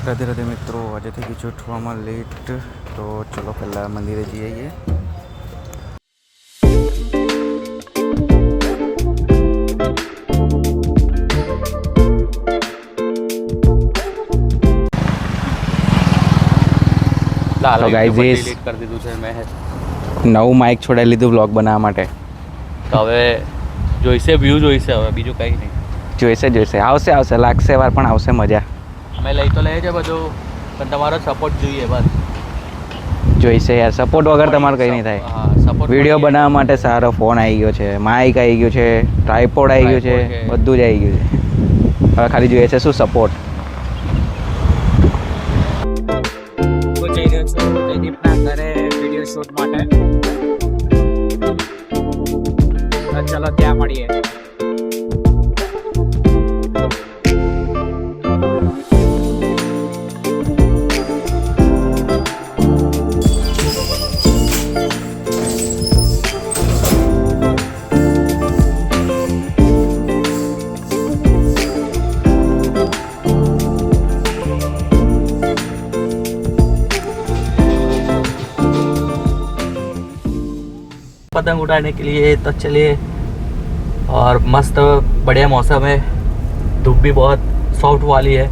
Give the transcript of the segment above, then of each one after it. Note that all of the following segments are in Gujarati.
રાધે રાધે મિત્રો, આજે થઈ ગયું છે ઉઠવામાં લેટ, તો ચલો પહેલાં મંદિરે જઈ આવીએ. તો ગાઈઝ કરી દીધું છે મેં નવું માઇક છોડાવી લીધું વ્લોગ બનાવવા માટે. તો હવે જોઈશે વ્યૂ જોઈશે, હવે બીજું કંઈ નહીં. જોઈશે આવશે લાગશે વાર પણ આવશે મજા. અમે લઈ તો લઈએ છે બધું, પણ તમારો સપોર્ટ જોઈએ બસ. જોઈશે યાર, સપોર્ટ વગર તમારે કંઈ નહીં થાય. હા, સપોર્ટ. વિડીયો બનાવવા માટે સારો ફોન આવી ગયો છે, માઇક આવી ગયું છે, ટ્રાયપોડ આવી ગયું છે, બધું જ આવી ગયું છે. હવે ખાલી જોઈએ છે શું સપોર્ટ. જઈ રહ્યો છું જયદીપના ઘરે વિડીયો શૂટ માટે. ચલો ત્યાં મળીએ. पतंग उड़ाने के लिए तो चलिए, और मस्त बढ़िया मौसम है, धूप भी बहुत सॉफ्ट वाली है,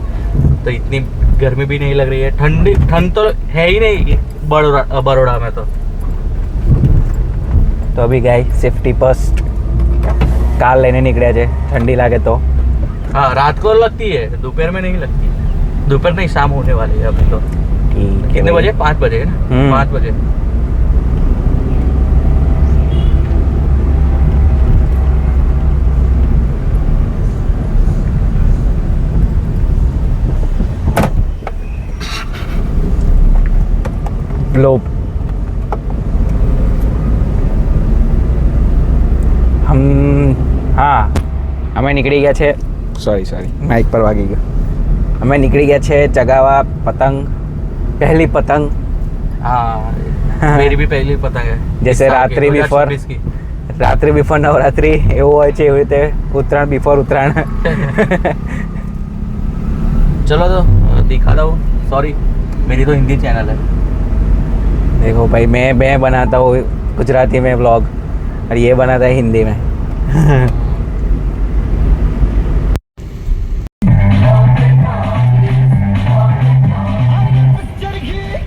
तो इतनी गर्मी भी नहीं लग रही है. ठंड तो है ही नहीं बड़ौदा में तो अभी गए सेफ्टी फर्स्ट कार लेने निकले थे. ठंडी लगे तो हाँ, रात को लगती है, दोपहर में नहीं लगती. दोपहर नहीं, शाम होने वाली है अभी तो. कितने बजे? 5 बजे है ना. 5 बजे. ग्लोब અમે નીકળી ગયા છે. સોરી માઇક પર વાગી ગયો. અમે નીકળી ગયા છે ચગાવા પતંગ. પહેલી પતંગ. हाँ, मेरी भी पहली पतंग है. जैसे रात्रि बिफोर नवरात्रि એવું હોય છે, એવી રીતે ઉત્તરાયણ બિફોર ઉત્તરાયણ. चलो तो दिखा दो. सॉरी, मेरी तो हिंदी चैनल है. देखो भाई, मैं बनाता हूँ गुजराती में व्लॉग और ये बनाता है हिंदी में.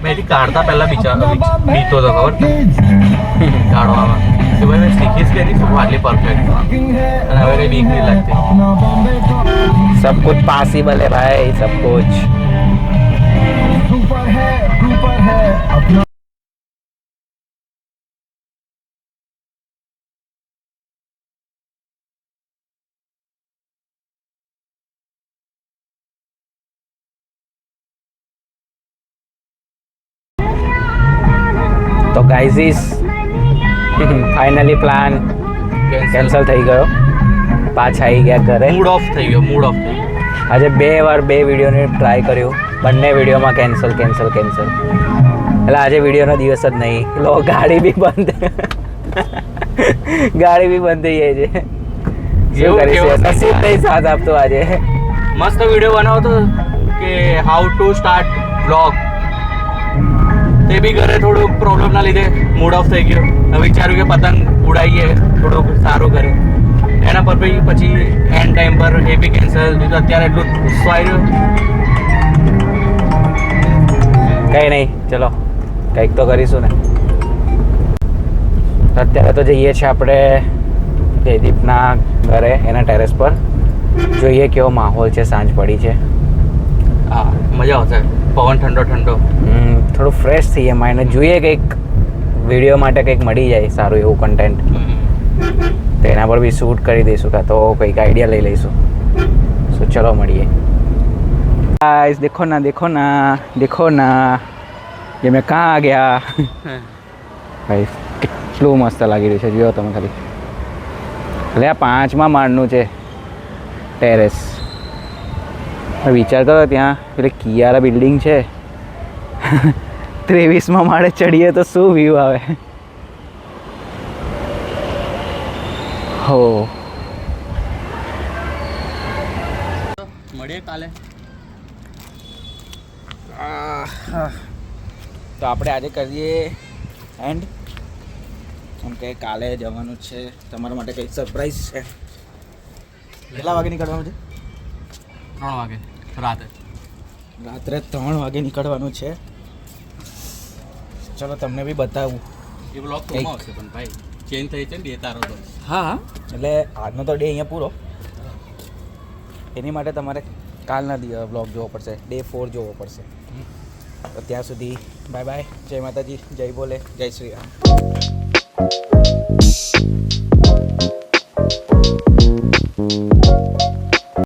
મેં કાઢતા પહેલા બીતો હતો, ખબર કાઢવામાં કે ભાઈ મેં શીખીશ કે નહીં, શું આટલી પરફેક્ટ, અને હવે કંઈ બીક નહીં લાગતી. सब कुछ पॉसिबल है भाई, सब कुछ. તો ગાઈઝીસ ફાઇનલી પ્લાન કેન્સલ થઈ ગયો. પાછા આવી ગયા ઘરે. મૂડ ઓફ થઈ ગયો. આજે 2 વાર 2 વિડીયોની ટ્રાય કર્યું, બંને વિડીયોમાં કેન્સલ. એટલે આજે વિડીયોનો દિવસ જ નહીં. લો, ગાડી બી બંધ થઈ જાય છે. શું કરીશું, નસીબ નહીં સાથ આપતો. આજે મસ્ત વિડીયો બનાવો તો કે હાઉ ટુ સ્ટાર્ટ બ્લોગ, તે બી ઘરે થોડુંક પ્રોબ્લેમના લીધે મૂડ ઓફ થઈ ગયો. હવે વિચાર્યું કે પતંગ ઉડાવીએ, થોડુંક સારું કરે. એના પર પછી એન્ડ ટાઈમ પર એ બી કેન્સલ. અત્યારે એટલું ગુસ્સો આવ્યો. કંઈ નહીં, ચલો કંઈક તો કરીશું ને. અત્યારે તો જઈએ છીએ આપણે જયદીપના ઘરે, એના ટેરેસ પર. જોઈએ કેવો માહોલ છે, સાંજ પડી છે. હા, મજા આવશે. પવન ઠંડો. થોડું ફ્રેશ થઈએ માઇન્ડ. જોઈએ કંઈક વિડીયો માટે કંઈક મળી જાય સારું એવું કન્ટેન્ટ, તો એના પર બી શૂટ કરી દઈશું, કાં તો કંઈક આઈડિયા લઈ લઈશું. સો ચલો મળીએ. गाइस देखो ना ये मैं कहाँ आ गया. ભાઈ કેટલું મસ્ત લાગી રહ્યું છે, જોયો તમે ખાલી. એટલે આ 5મા માળનું છે ટેરેસ. વિચાર કરો, ત્યાં પેલી કિયારા બિલ્ડિંગ છે, 23મા માળે ચડીએ તો શું વ્યૂ આવે. હો, મળીએ કાલે. તો આપણે આજે કરીએ એન્ડ કેમ કે કાલે જવાનું છે તમારા માટે કંઈક સરપ્રાઈઝ છે. કેટલા વાગે નીકળવાનું છે? 3 વાગે રાતે. રાત્રે 3 વાગે નીકળવાનું છે. ચલો તમને બી બતાવું. એ બ્લોગ તો આવશે પણ ભાઈ ચેન્જ થઈ છે ને ડે તારો તો. હા એટલે આજનો તો ડે અહીંયા પૂરો. એની માટે તમારે કાલના બ્લોગ જોવો પડશે, ડે 4 જોવો પડશે. તો ત્યાં સુધી બાય બાય, જય માતાજી, જય બોલે, જય શ્રી રામ.